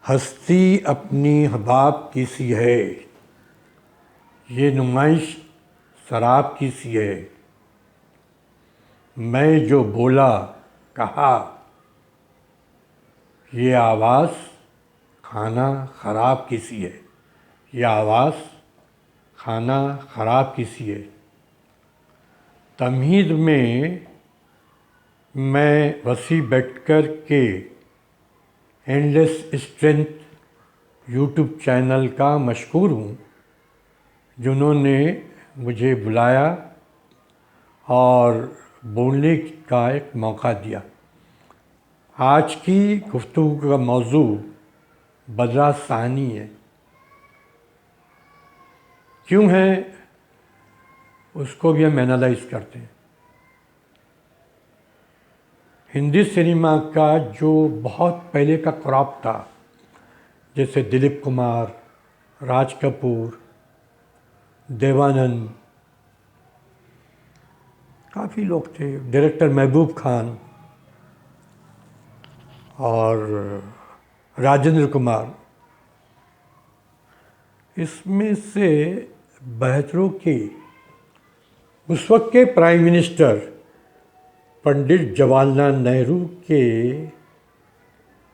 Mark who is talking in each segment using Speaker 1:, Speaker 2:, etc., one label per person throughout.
Speaker 1: हस्ती अपनी हबाब की सी है, ये नुमाइश शराब की सी है। मैं जो बोला कहा, ये आवाज़ खाना ख़राब की सी है। ये आवाज़ खाना ख़राब की सी है। तमहीद में मैं वसी बैठकर के एंडलेस स्ट्रेंथ यूट्यूब चैनल का मशकूर हूँ, जिन्होंने मुझे बुलाया और बोलने का एक मौका दिया। आज की गुफ्तगू का मौजू बदरा सानी है। क्यों है उसको भी हम एनालाइज करते हैं। हिंदी सिनेमा का जो बहुत पहले का क्रॉप था, जैसे दिलीप कुमार, राज कपूर, देवानंद, काफ़ी लोग थे, डायरेक्टर महबूब खान और राजेंद्र कुमार, इसमें से बेहतरों की उस वक्त के प्राइम मिनिस्टर पंडित जवाहरलाल नेहरू के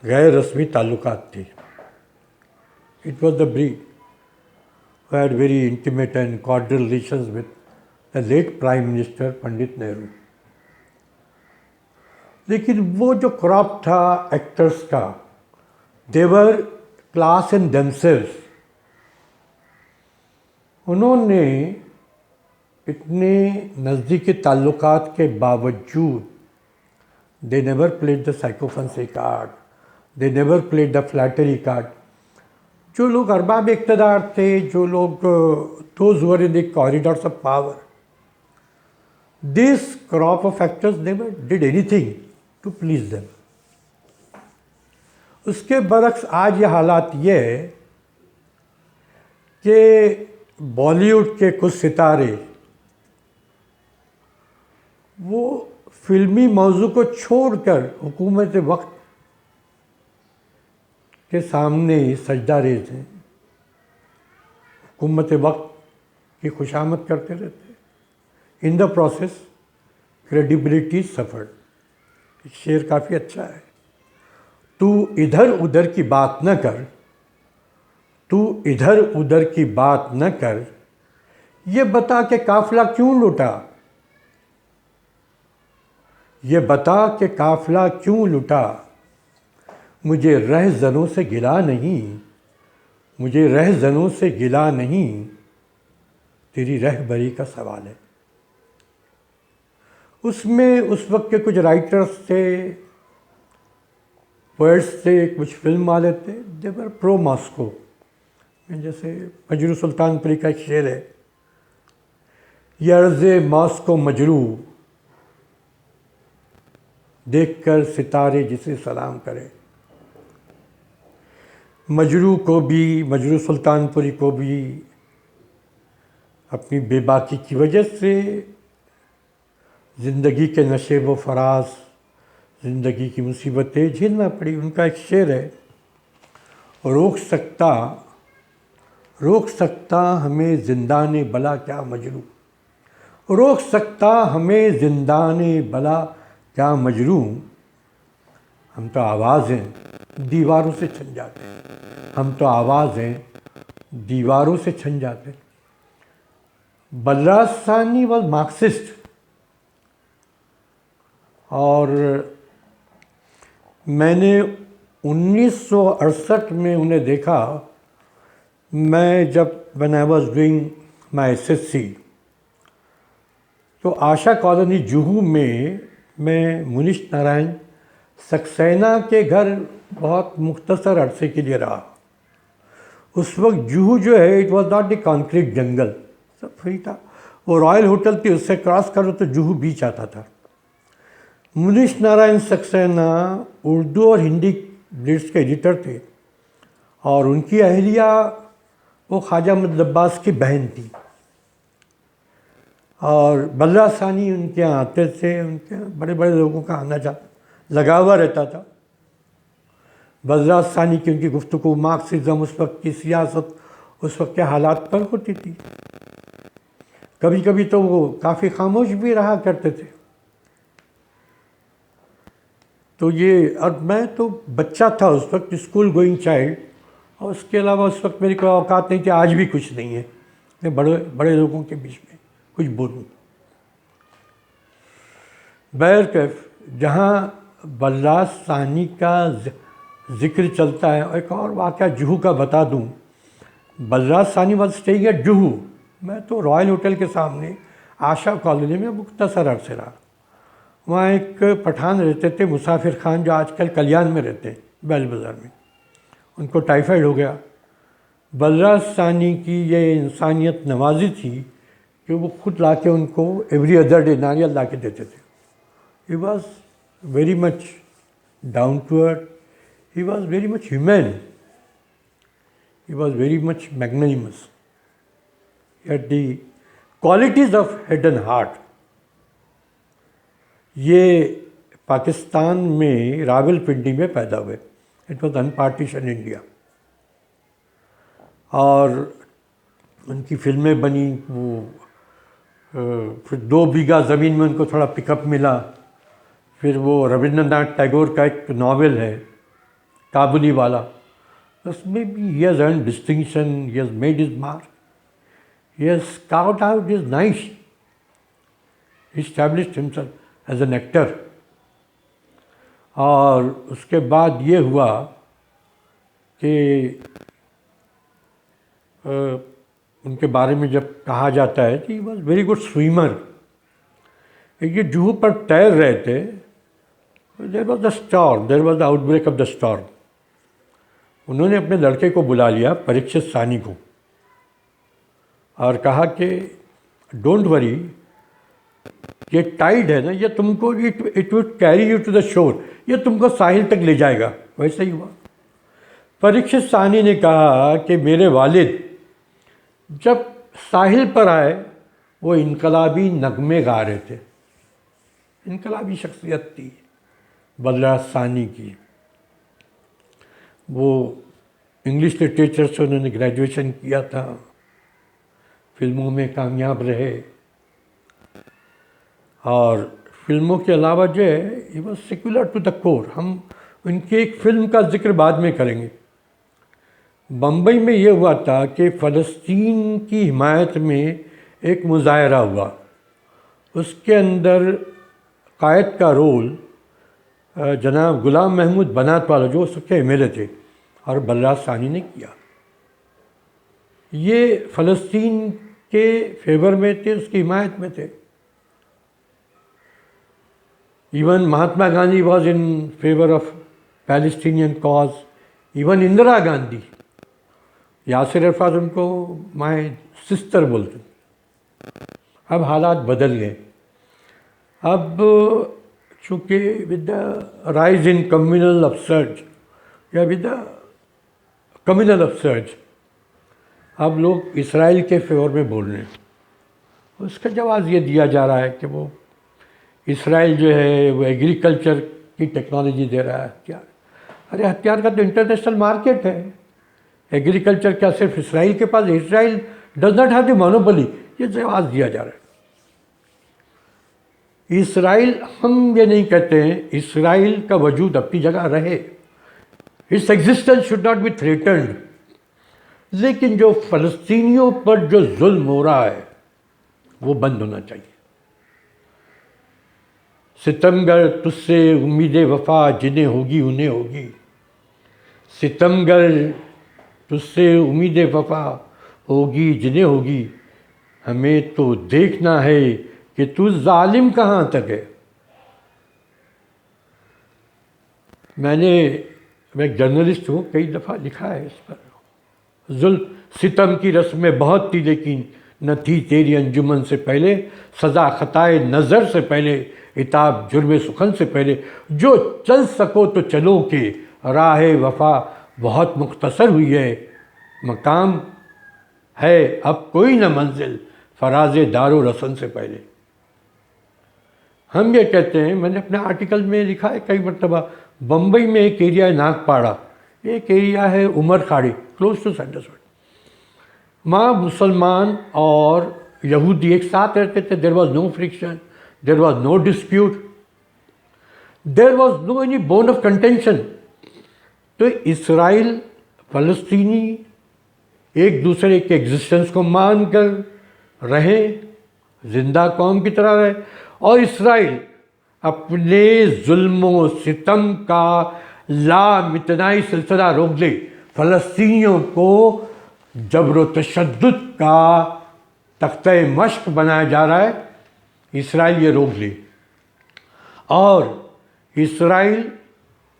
Speaker 1: गैर रस्मी ताल्लुकात थे। It was the breed who had very intimate and cordial relations with the late Prime Minister Pandit Nehru. लेकिन वो जो क्रॉप था एक्टर्स का, देवर क्लास इन देमसेल्व्स। उन्होंने इतने नज़दीकी ताल्लुकात के बावजूद they never played the sycophancy card, they never played the flattery card. जो लोग अरबाब इक़्तिदार थे, जो लोग those were in the corridors of power, this crop of actors never did anything to please them. उसके बरक्स आज ये हालात ये है कि बॉलीवुड के कुछ सितारे वो फिल्मी मौजू को छोड़कर हुकूमत वक्त के सामने सजदा रेज़ हैं। हुकूमत वक्त की खुशामद करते रहते। In the process credibility suffered. शेर काफ़ी अच्छा है। तू इधर उधर की बात न कर, तू इधर उधर की बात न कर, ये बता के काफ़िला क्यों लुटा, ये बता के काफ़िला क्यों लुटा। मुझे रहज़नों से गिला नहीं, मुझे रहज़नों से गिला नहीं, तेरी रहबरी का सवाल है। उसमें उस वक्त के कुछ राइटर्स थे, पोएट्स थे, कुछ फिल्म वाले थे, देवर प्रो मॉस्को। जैसे मजरू सुल्तानपुरी का एक शेर है, ये अर्ज़े मॉस्को मजरू, देखकर सितारे जिसे सलाम करे। मजरू को भी, मजरू सुल्तानपुरी को भी अपनी बेबाकी की वजह से ज़िंदगी के नशे व फराज, ज़िंदगी की मुसीबतें झेलना पड़ी। उनका एक शेर है, रोक सकता हमें ज़िंदाने बला क्या मजरू, रोक सकता हमें ज़िंदाने बला क्या मजरू। हम तो आवाज़ें दीवारों से छन जाते हैं, हम तो आवाज़ें दीवारों से छन जाते हैं। बदरा सानी वॉज मार्क्सिस्ट, और मैंने 1968 में उन्हें देखा। मैं जब when I was doing my SSC, तो आशा कॉलोनी जुहू में मैं मुनीश नारायण सक्सेना के घर बहुत मुख्तसर अरसे के लिए रहा। उस वक्त जुहू जो है, it was not the concrete jungle, सब फ्री था। वो रॉयल होटल थी, उससे क्रॉस करो तो जुहू बीच आता था। मुनीश नारायण सक्सेना उर्दू और हिंदी लीड्स के एडिटर थे, और उनकी अहलिया वो ख्वाजा मुहम्मद अब्बास की बहन थी, और बदरा सानी उनके यहाँ आते थे। उनके बड़े बड़े लोगों का आना जाना लगा हुआ रहता था। बलराज साहनी की उनकी गुफ्तगू मार्क्सिज्म, उस वक्त की सियासत, उस वक्त के हालात पर होती थी। कभी कभी तो वो काफ़ी खामोश भी रहा करते थे। तो ये, और मैं तो बच्चा था उस वक्त, स्कूल गोइंग चाइल्ड, और उसके अलावा उस वक्त मेरी कोई औकात नहीं थी, आज भी कुछ नहीं है मैं बड़े बड़े लोगों के बीच में कुछ बोलूँ। बहरकैफ, जहाँ बलराज साहनी का जिक्र चलता है, एक और वाक़या जुहू का बता दूँ। Balraj Sahni was staying at Juhu. मैं तो रॉयल होटल के सामने आशा कॉलोनी में मुख्तसर अर्से रहा। वहाँ एक पठान रहते थे, मुसाफिर खान, जो आजकल कल्याण में रहते हैं, बैल बाज़ार में। उनको टाइफाइड हो गया। बलराज साहनी की ये इंसानियत नवाजी थी कि वो खुद ला के उनको एवरी अदर डे नारियल ला के देते थे। He was very much down to earth, he was very much human, he was very much magnanimous. He had the qualities of head and heart. ये पाकिस्तान में रावलपिंडी में पैदा हुए। It was unpartition India. और उनकी फिल्में बनी। वो फिर 2 बीघा ज़मीन में उनको थोड़ा पिकअप मिला। फिर वो रविंद्रनाथ टैगोर का एक नावल है काबुली वाला, उसमें भी he has earned distinction, he has made his mark, he has carved out his niche, he established himself as an actor. और उसके बाद ये हुआ कि उनके बारे में जब कहा जाता है कि he was very good swimmer। ये जुहू पर तैर रहे थे, there was the storm, there was the outbreak of the storm। उन्होंने अपने लड़के को बुला लिया, परीक्षित साहनी को, और कहा कि डोंट वरी, ये टाइड है ना, ये तुमको it would carry you to the shore, ये तुमको साहिल तक ले जाएगा। वैसे ही हुआ। परीक्षित साहनी ने कहा कि मेरे वालिद जब साहिल पर आए, वो इनकलाबी नगमे गा रहे थे। इनकलाबी शख्सियत थी बलराज साहनी की। वो इंग्लिश लिटरेचर से उन्होंने ग्रेजुएशन किया था, फिल्मों में कामयाब रहे, और फिल्मों के अलावा जो है he was secular to the core. हम उनकी एक फिल्म का जिक्र बाद में करेंगे। बम्बई में ये हुआ था कि फ़लस्तीन की हिमायत में एक मुजाहरा हुआ। उसके अंदर कायद का रोल जनाब गुलाम महमूद बनात वाला, जो उसके एमएलए थे, और बलराज साहनी ने किया। ये फ़लस्तीन के फेवर में थे, उसकी हिमायत में थे। Even Mahatma Gandhi was in favour of Palestinian cause, even Indira Gandhi, Yasir Arafat उनको माय सिस्टर बोलते। अब हालात बदल गए। अब चूँकि with the rise in communal upsurge, या विद द कम्युनल अपसर्ज, अब लोग इसराइल के फेवर में बोल रहे हैं। उसका जवाब ये दिया जा रहा है कि वो इसराइल जो है वो एग्रीकल्चर की टेक्नोलॉजी दे रहा है, हथियार। अरे हथियार का तो इंटरनेशनल मार्केट है। एग्रीकल्चर क्या सिर्फ इसराइल के पास? Israel does not have the monopoly. ये जवाब दिया जा रहा है। इसराइल, हम ये नहीं कहते हैं, इसराइल का वजूद अपनी जगह रहे, its existence should not be threatened. लेकिन जो फ़लस्तीनियों पर जो जुल्म हो रहा है वो बंद होना चाहिए। सितमगर तुझसे उम्मीदें वफा जिन्हें होगी उन्हें होगी। सितमगर तुझसे उम्मीदें वफा होगी जिन्हें होगी। हमें तो देखना है कि तू जालिम कहाँ तक है। मैं एक जर्नलिस्ट हूँ, कई दफ़ा लिखा है इस पर। जुल्म सितम की रस्में बहुत थी, लेकिन न थी तेरी अंजुमन से पहले। सज़ा ख़ताए नज़र से पहले, इताब जुर्म सुखन से पहले। जो चल सको तो चलो के राह वफ़ा बहुत मुख्तसर हुई है। मकाम है अब कोई न मंजिल, फराज दारो रसन से पहले। हम ये कहते हैं, मैंने अपने आर्टिकल में लिखा है कई मरतबा, बम्बई में एक एरिया है नागपाड़ा, एक एरिया है उमर खाड़ी, क्लोज टू सैंडर्सवर्थ। वहाँ मुसलमान और यहूदी एक साथ रहते थे। There was no friction, there was no dispute, there was no any bone of contention. तो इसराइल फ़लस्तीनी एक दूसरे के एग्जिस्टेंस को मानकर रहे, जिंदा कौम की तरह रहे, और इसराइल अपने जुल्म सितम का लामितनाई सिलसिला रोक ले। फ़लस्तीनियों को जबर तशद्दुद का तख्ते मश्क बनाया जा रहा है, इसराइल ये रोक ले। और इसराइल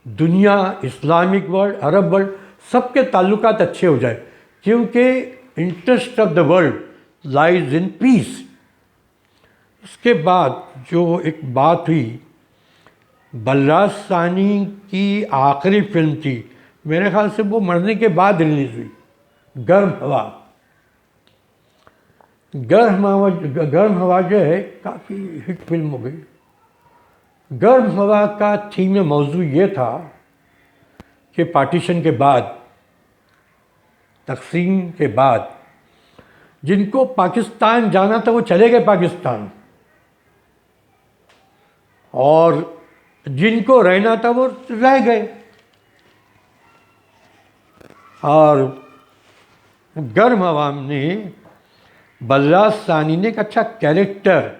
Speaker 1: दुनिया, इस्लामिक वर्ल्ड, अरब वर्ल्ड, सबके ताल्लुकात अच्छे हो जाए, क्योंकि interest of the world lies in peace. इसके बाद जो एक बात हुई, बलराज सानी की आखिरी फिल्म थी, मेरे ख्याल से वो मरने के बाद रिलीज़ हुई, गर्म हवा। गर्म हवा जो है काफ़ी हिट फिल्म हो गई। गर्म हवा का थीम में मौजू ये था कि पार्टीशन के बाद, तकसीम के बाद, जिनको पाकिस्तान जाना था वो चले गए पाकिस्तान, और जिनको रहना था वो रह गए। और गर्म हवा ने बलराज सानी ने एक अच्छा कैरेक्टर,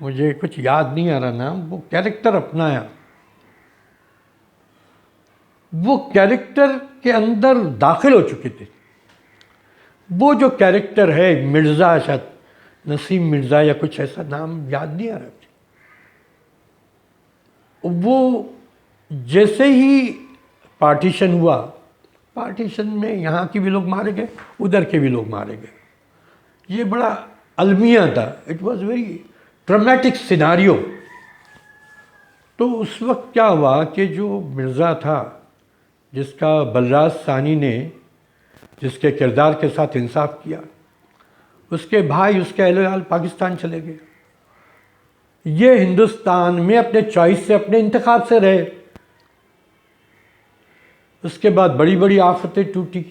Speaker 1: मुझे कुछ याद नहीं आ रहा नाम, वो कैरेक्टर अपनाया। वो कैरेक्टर के अंदर दाखिल हो चुके थे। वो जो कैरेक्टर है मिर्ज़ा, शायद नसीम मिर्ज़ा या कुछ ऐसा नाम याद नहीं आ रहा, वो जैसे ही पार्टीशन हुआ, पार्टीशन में यहाँ के भी लोग मारे गए, उधर के भी लोग मारे गए। ये बड़ा अलमिया था, it was very dramatic scenario. तो उस वक्त क्या हुआ कि जो मिर्ज़ा था, जिसका बलराज सानी ने जिसके किरदार के साथ इंसाफ किया, उसके भाई, उसके अहल पाकिस्तान चले गए। ये हिंदुस्तान में अपने चॉइस से, अपने इंतखाब से रहे। उसके बाद बड़ी बड़ी आफतें टूटी,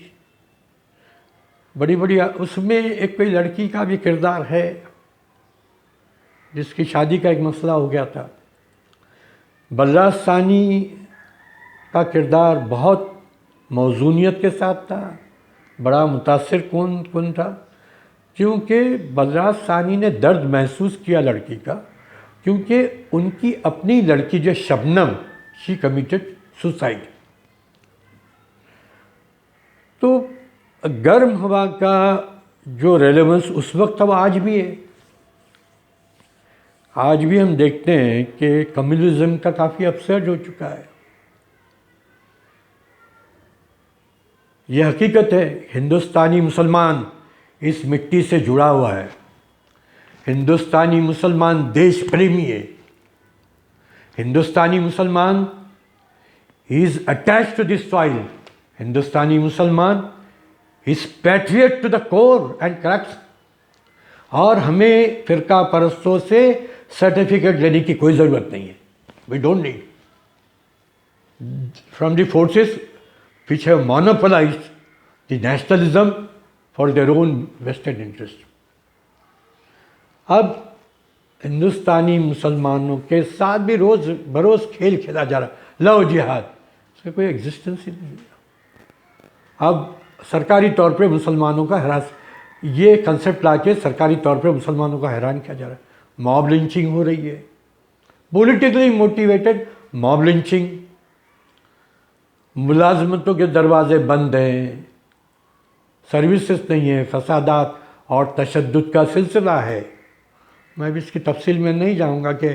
Speaker 1: बड़ी बड़ी। उसमें एक कोई लड़की का भी किरदार है जिसकी शादी का एक मसला हो गया था। बलराज सानी का किरदार बहुत मौजूनियत के साथ था, बड़ा मुतासिर कौन था, क्योंकि बलराज सानी ने दर्द महसूस किया लड़की का, क्योंकि उनकी अपनी लड़की जो शबनम, शी कमिटेड सुसाइड। तो गर्म हवा का जो रेलेवेंस उस वक्त था वो आज भी है। आज भी हम देखते हैं कि कम्युनिज्म का काफ़ी अपसर्ज हो चुका है। ये हकीकत है, हिंदुस्तानी मुसलमान इस मिट्टी से जुड़ा हुआ है। हिंदुस्तानी मुसलमान देश प्रेमी है। Hindustani Musalman is attached to this soil. Hindustani Musalman is patriot to the core and crux. और हमें फ़िरका परस्तों से सर्टिफिकेट लेने की कोई ज़रूरत नहीं है। We don't need from the forces which have monopolized the nationalism for their own vested interest. अब हिंदुस्तानी मुसलमानों के साथ भी रोज़ बरोज़ खेल खेला जा रहा, लव जिहाद, उसका कोई एग्जिस्टेंस ही नहीं है। अब सरकारी तौर पे मुसलमानों का हरास, ये कंसेप्ट लाके सरकारी तौर पे मुसलमानों का हैरान किया जा रहा है। मॉब लिंचिंग हो रही है, पॉलिटिकली मोटिवेटेड मॉब लिंचिंग। मुलाजमतों के दरवाजे बंद हैं, सर्विसेज नहीं है, फसादात और तशद्दुद का सिलसिला है। मैं भी इसकी तफसील में नहीं जाऊंगा कि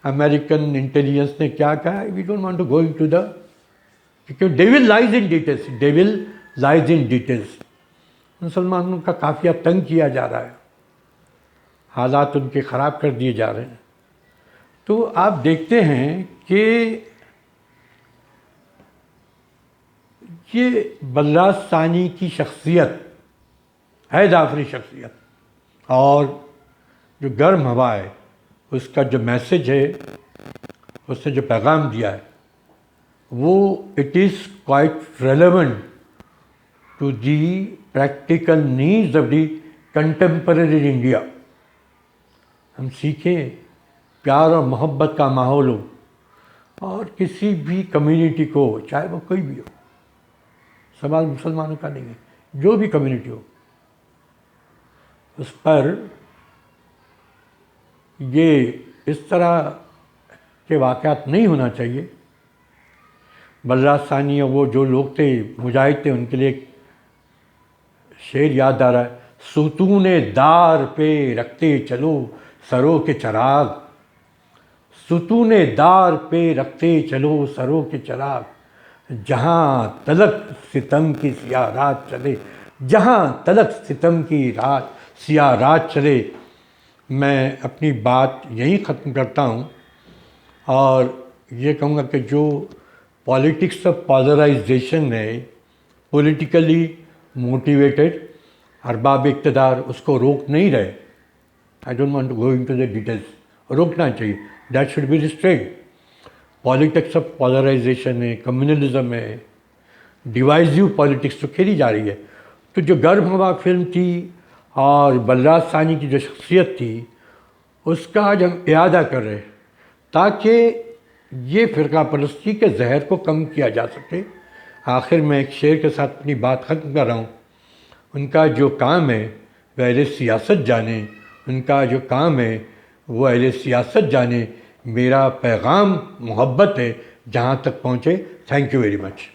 Speaker 1: अमेरिकन इंटेलिजेंस ने क्या कहा। We don't want to go into the, क्योंकि devil lies in details, devil lies in details. मुसलमानों का काफ़ी तंग किया जा रहा है, हालात उनके ख़राब कर दिए जा रहे हैं। तो आप देखते हैं कि ये बलराज सानी की शख्सियत है, जाफरी शख्सियत, और जो गर्म हवा है उसका जो मैसेज है, उसने जो पैगाम दिया है, वो it is quite relevant to the practical needs of the contemporary India. हम सीखें प्यार और मोहब्बत का माहौल हो, और किसी भी कम्युनिटी को, चाहे वो कोई भी हो, सवाल मुसलमानों का नहीं है, जो भी कम्युनिटी हो, उस पर ये इस तरह के वाक़यात नहीं होना चाहिए। बलराज साहनी और वो जो लोग थे, मुजाहिद थे, उनके लिए एक शेर याद आ रहा है, सुतूने दार पे रखते चलो सरों के चराग, सुतूने दार पे रखते चलो सरों के चराग, जहाँ तलक सितम की सियाह रात चले, जहाँ तलक सितम की रात सियाह रात चले। मैं अपनी बात यहीं ख़त्म करता हूँ और ये कहूँगा कि जो पॉलिटिक्स ऑफ पॉलराइजेशन है, पॉलिटिकली मोटिवेटेड अरबाब इक़्तिदार उसको रोक नहीं रहे। I don't want to go into the details, रोकना चाहिए, that should be restrained. Politics of polarisation है, कम्युनलिज्म है, डिवाइसिव पॉलिटिक्स तो खेली जा रही है। तो जो गर्भ हवा फिल्म थी और बलराज साहनी की जो शख्सियत थी, उसका आज हम इयादा कर रहे हैं ताकि ये फ़िरका परस्ती के जहर को कम किया जा सके। आखिर में एक शेर के साथ अपनी बात ख़त्म कर रहा हूँ। उनका जो काम है वह अहले सियासत जाने, उनका जो काम है वो अहले सियासत जाने। मेरा पैगाम मोहब्बत है, जहाँ तक पहुँचे। Thank you very much.